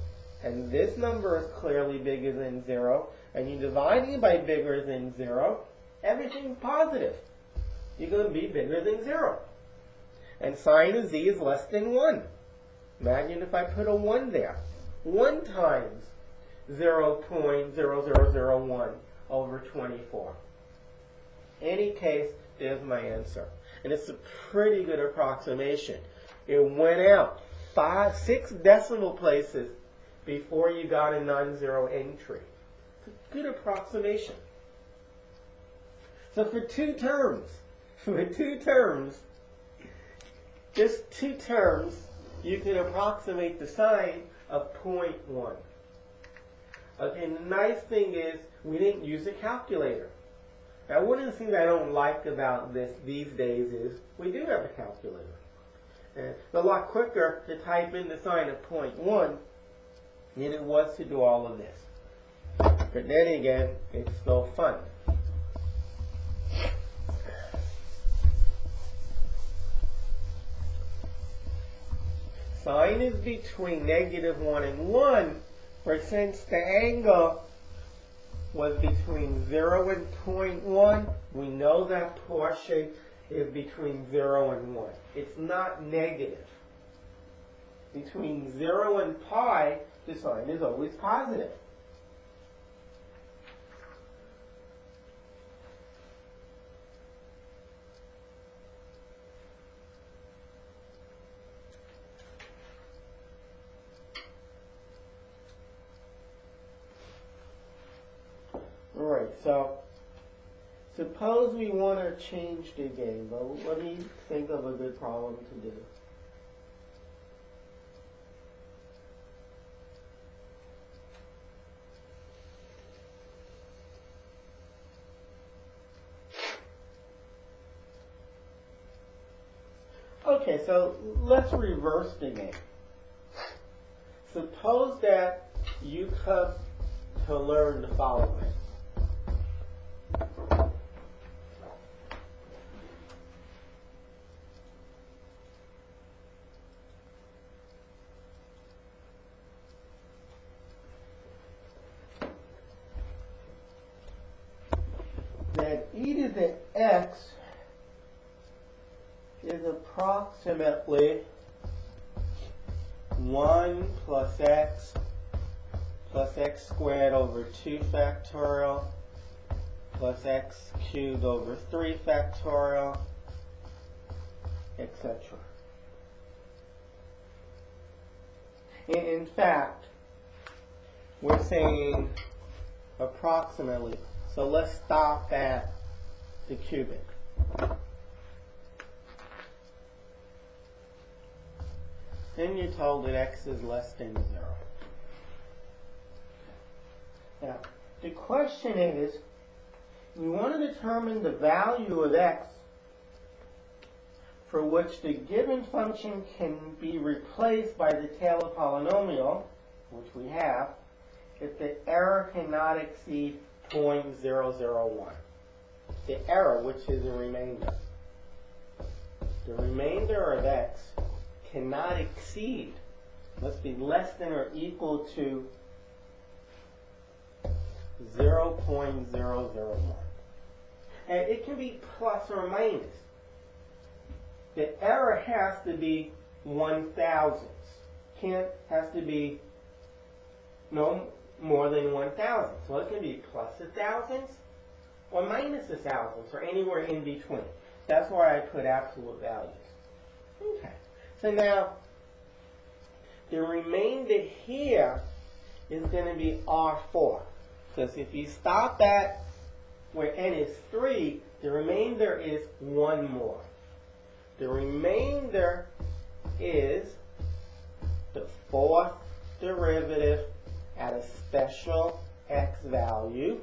and this number is clearly bigger than 0, and you're dividing by bigger than 0, everything's positive. You're going to be bigger than 0. And sine of z is less than 1. Imagine if I put a 1 there. 1 times 0.0001 over 24. Any case, there's my answer. And it's a pretty good approximation. It went out 6 decimal places before you got a non-zero entry. It's a good approximation. So for two terms, just 2 terms, you can approximate the sign of 0.1. Okay, and the nice thing is we didn't use a calculator. Now, one of the things I don't like about these days is we do have a calculator. And it's a lot quicker to type in the sign of 0.1 than it was to do all of this. But then again, it's still fun. Sine is between -1 and 1, but since the angle was between 0 and 0.1, we know that portion is between 0 and 1. It's not negative. Between 0 and pi, the sign is always positive. Alright, so suppose we want to change the game, but let me think of a good problem to do. Okay, so let's reverse the game. Suppose that you come to learn the following. That e to the x is approximately 1 plus x squared over 2 factorial plus x cubed over 3 factorial, etc. In fact, we're saying approximately. So let's stop at the cubic. Then you're told that x is less than 0. Now, the question is, we want to determine the value of x for which the given function can be replaced by the Taylor polynomial, which we have, if the error cannot exceed 0.001. The error, which is a remainder. The remainder of x cannot exceed, must be less than or equal to 0.001. And it can be plus or minus. The error has to be 1/1000. Has to be no more than 1,000. So it can be plus 1,000 or minus 1,000 or anywhere in between. That's why I put absolute values. Okay. So now, the remainder here is going to be R4. Because if you stop at where n is 3, the remainder is 1 more. The remainder is the 4th derivative at a special x value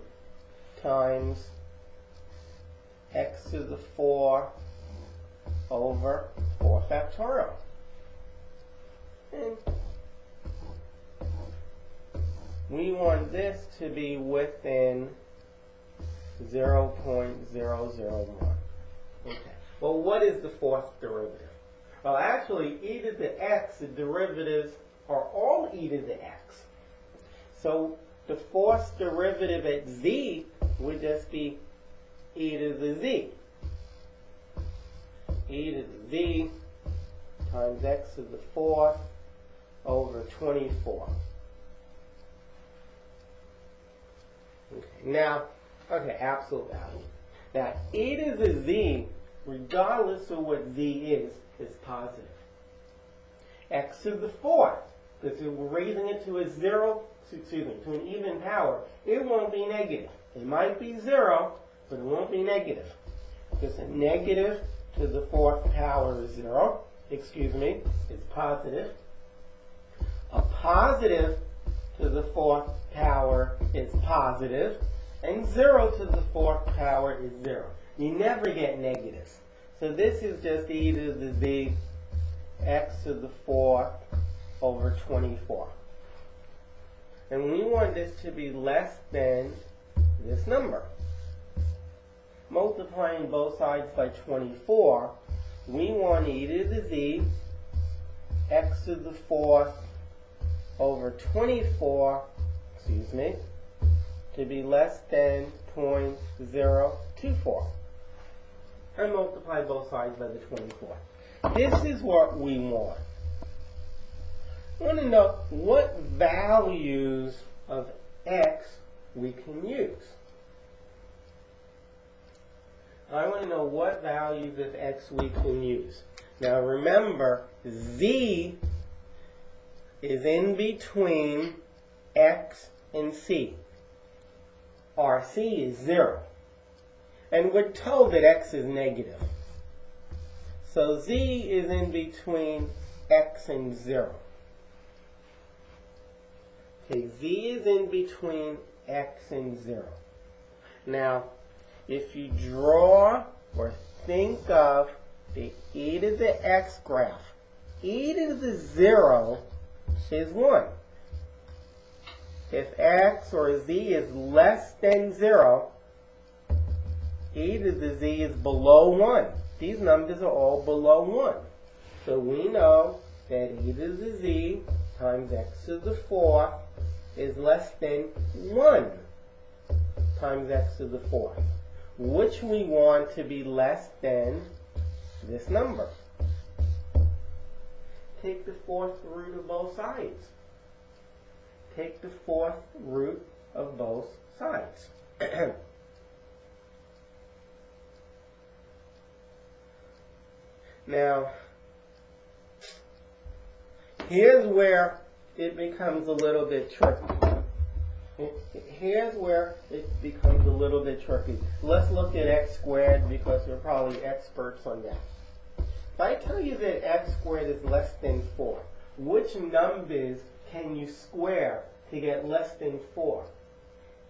times x to the 4 over 4 factorial. And we want this to be within 0.001. Okay. Well, what is the 4th derivative? Well, actually, e to the x, the derivatives are all e to the x. So the 4th derivative at z would just be e to the z. E to the z times x to the 4th over 24. Okay, now, okay, absolute value. Now, e to the z, regardless of what z is positive. X to the fourth, because we're raising it to a zero, excuse me, to an even power, it won't be negative. It might be 0, but it won't be negative. Because a negative to the fourth power is 0, excuse me, is positive. A positive to the fourth power is positive, and 0 to the fourth power is 0. You never get negatives. So this is just e to the z, x to the fourth over 24. And we want this to be less than this number. Multiplying both sides by 24, we want e to the z, x to the fourth over 24, excuse me, to be less than 0.024. And multiply both sides by the 24. This is what we want. I want to know what values of x we can use. I want to know what values of x we can use. Now remember, z is in between x and c. Our c is 0. And we're told that x is negative. So z is in between x and 0. Okay, z is in between x and 0. Now, if you draw or think of the e to the x graph, e to the 0 is 1. If x or z is less than 0, e to the z is below 1. These numbers are all below 1. So we know that e to the z times x to the 4th is less than 1 times x to the 4th, which we want to be less than this number. Take the fourth root of both sides. Take the fourth root of both sides. Now, here's where it becomes a little bit tricky. Here's where it becomes a little bit tricky. Let's look at x squared because we're probably experts on that. If I tell you that x squared is less than 4, which numbers can you square to get less than 4?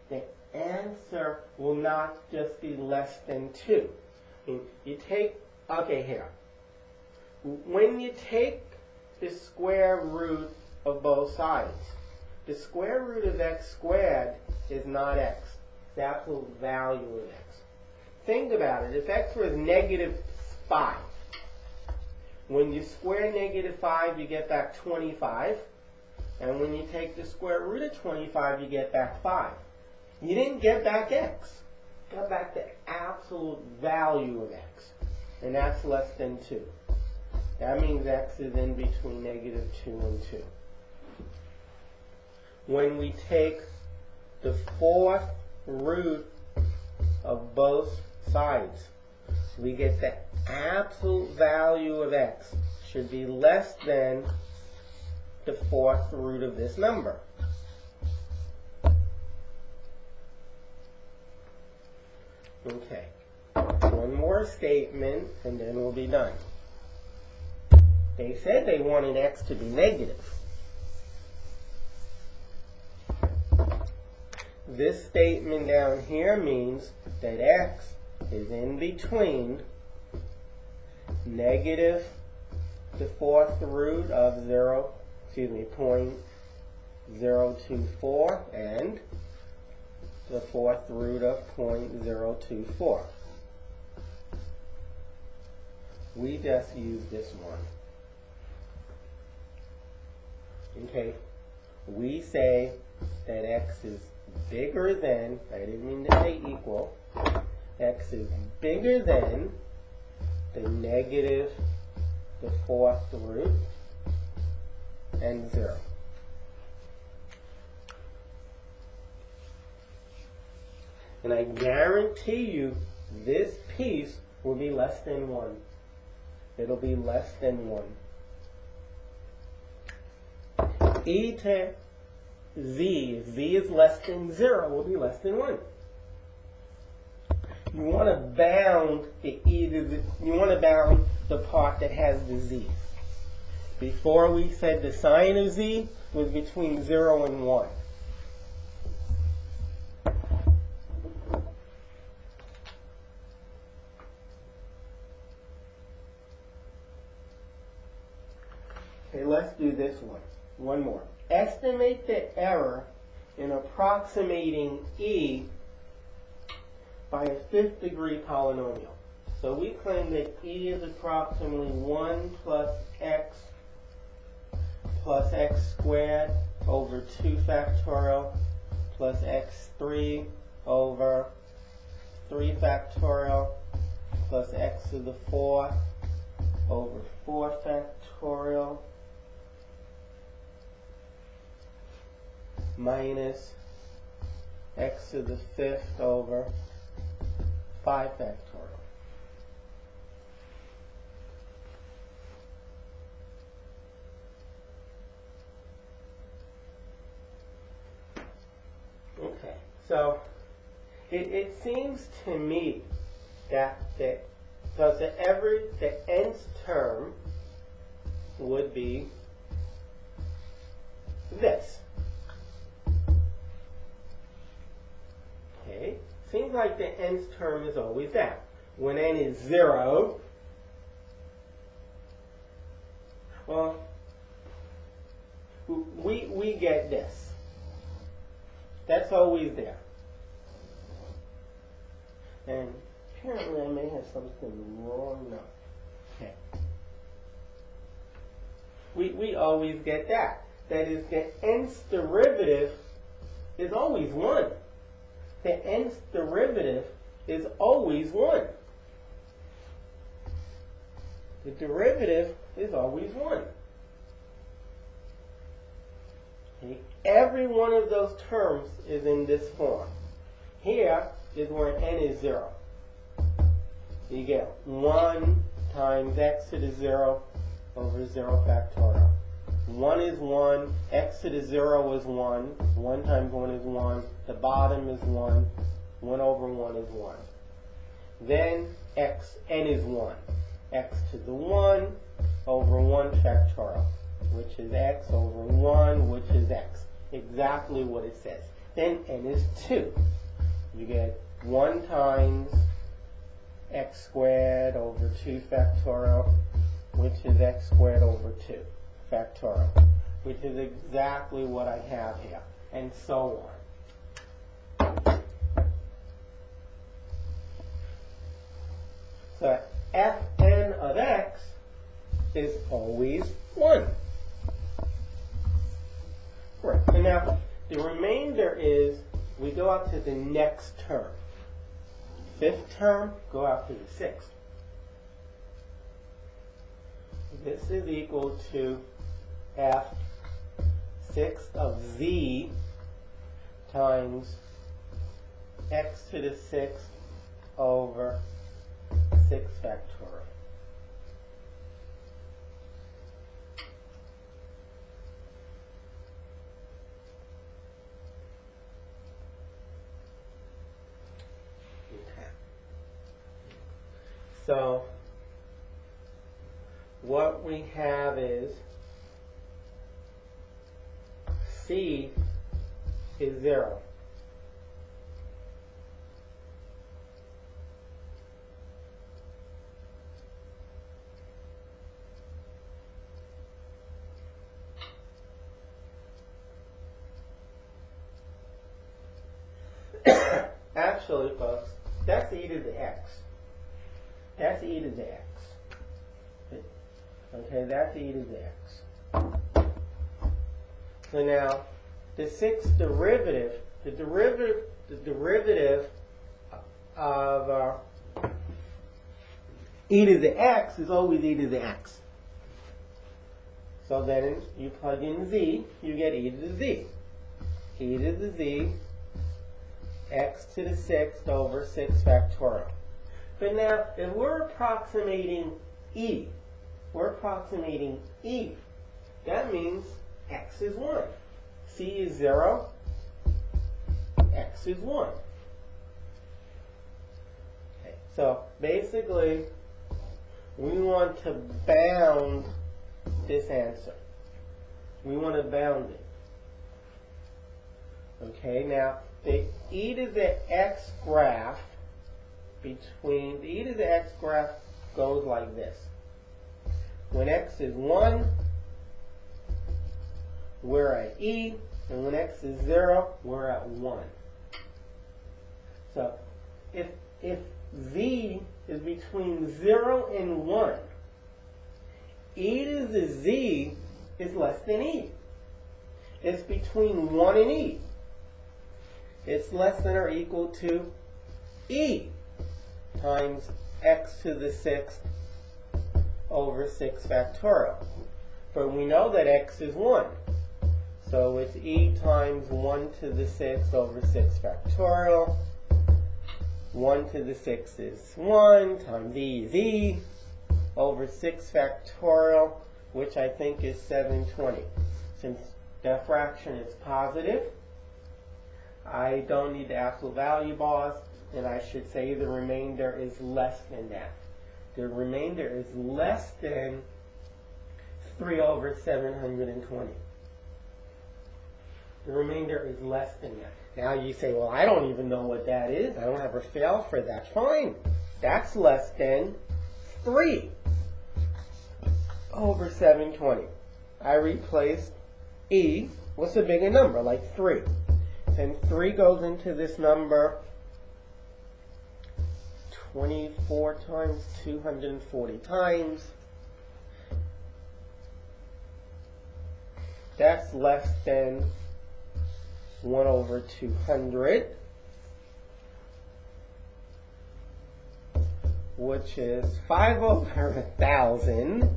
The answer will not just be less than 2. You take, okay, here. When you take the square root of both sides, the square root of x squared is not x. It's the absolute value of x. Think about it. If x was negative 5, when you square negative 5, you get back 25. And when you take the square root of 25, you get back 5. You didn't get back x. You got back the absolute value of x. And that's less than 2. That means x is in between negative 2 and 2. When we take the fourth root of both sides, we get the absolute value of x should be less than the fourth root of this number. Okay, one more statement and then we'll be done. They said they wanted x to be negative. This statement down here means that x is in between negative the fourth root of 0.024 and the fourth root of 0.024. We just use this one. Okay, we say that x is bigger than, I didn't mean to say equal, x is bigger than the negative the fourth root and 0. And I guarantee you this piece will be less than 1. It'll be less than 1. E to z, if z is less than 0, will be less than 1. You want to bound the e to the, you want to bound the part that has the z. Before we said the sign of z was between 0 and 1. Okay, let's do this one. One more. Estimate the error in approximating e by a 5th degree polynomial. So we claim that e is approximately 1 plus x squared over 2 factorial plus x3 over 3 factorial plus x to the 4th over 4 factorial minus x to the 5th over 5 factorial. Okay, so it seems to me that the nth term would be this. Okay, seems like the nth term is always that. When n is 0, well, we get this. That's always there. And apparently I may have something wrong now. Okay. We always get that. That is, the nth derivative is always 1. The nth derivative is always 1. The derivative is always 1. Okay. Every one of those terms is in this form. Here is where n is 0. You get 1 times x to the 0 over 0 factorial. 1 is 1, x to the 0 is 1, 1 times 1 is 1, the bottom is 1, 1 over 1 is 1. Then n is 1, x to the 1 over 1 factorial, which is x over 1, which is x. Exactly what it says. Then n is 2. You get 1 times x squared over 2 factorial, which is x squared over 2 factorial, which is exactly what I have here, and so on. So Fn of x is always 1. Right, so now the remainder is, we go out to the next term. 5th term, go out to the 6th. This is equal to f(6) of z times x to the 6th over 6 factorial. So what we have is c is 0. Actually, folks, that's e to the x. That's e to the x. Okay, that's e to the x. So now, the 6th derivative, the derivative of e to the x is always e to the x. So then you plug in z, you get e to the z. E to the z x to the 6th over 6 factorial. But now, if we're approximating e, that means x is 1. C is 0, x is 1. Okay, so basically, we want to bound this answer. We want to bound it. Okay, now the e to the x graph goes like this. When x is 1, we're at e, and when x is 0, we're at 1. So if z is between 0 and 1, e to the z is less than e. It's between 1 and e. It's less than or equal to e times x to the 6th over 6 factorial. But we know that x is 1. So it's e times 1 to the 6th over 6 factorial. 1 to the 6th is 1 times e is e over 6 factorial, which I think is 720. Since the fraction is positive, I don't need the absolute value bars, and I should say the remainder is less than that. The remainder is less than 3 over 720. The remainder is less than that. Now you say, well, I don't even know what that is. I don't ever fail for that. Fine. That's less than 3 over 720. I replaced e. What's a bigger number? Like 3. And 3 goes into this number 24 times, 240 times. That's less than 1 over 200, which is 5 over 1,000,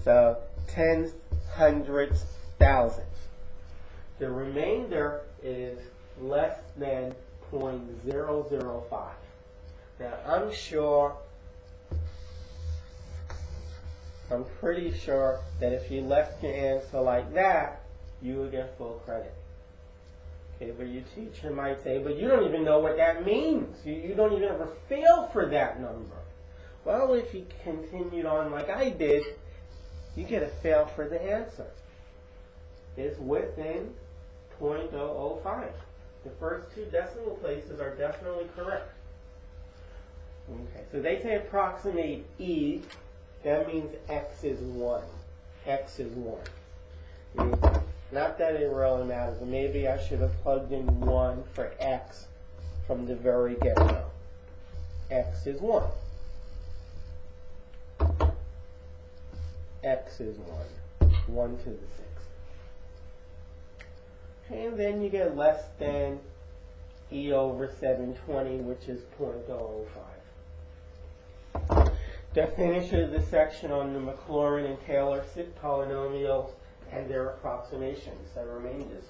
so 10 hundredths thousandths. The remainder is less than 0.005. Now I'm pretty sure that if you left your answer like that, you would get full credit. Okay, but your teacher might say, but you don't even know what that means. You don't even ever fail for that number. Well, if you continued on like I did, you get a fail for the answer. It's within 0.005. The first 2 decimal places are definitely correct. Okay, so they say approximate e. That means x is 1. X is 1. Not that it really matters, but maybe I should have plugged in 1 for x from the very get-go. X is 1. X is 1. 1 to the 6th. And then you get less than e over 720, which is 0.005. That finishes the section on the Maclaurin and Taylor polynomials and their approximations, their remainders.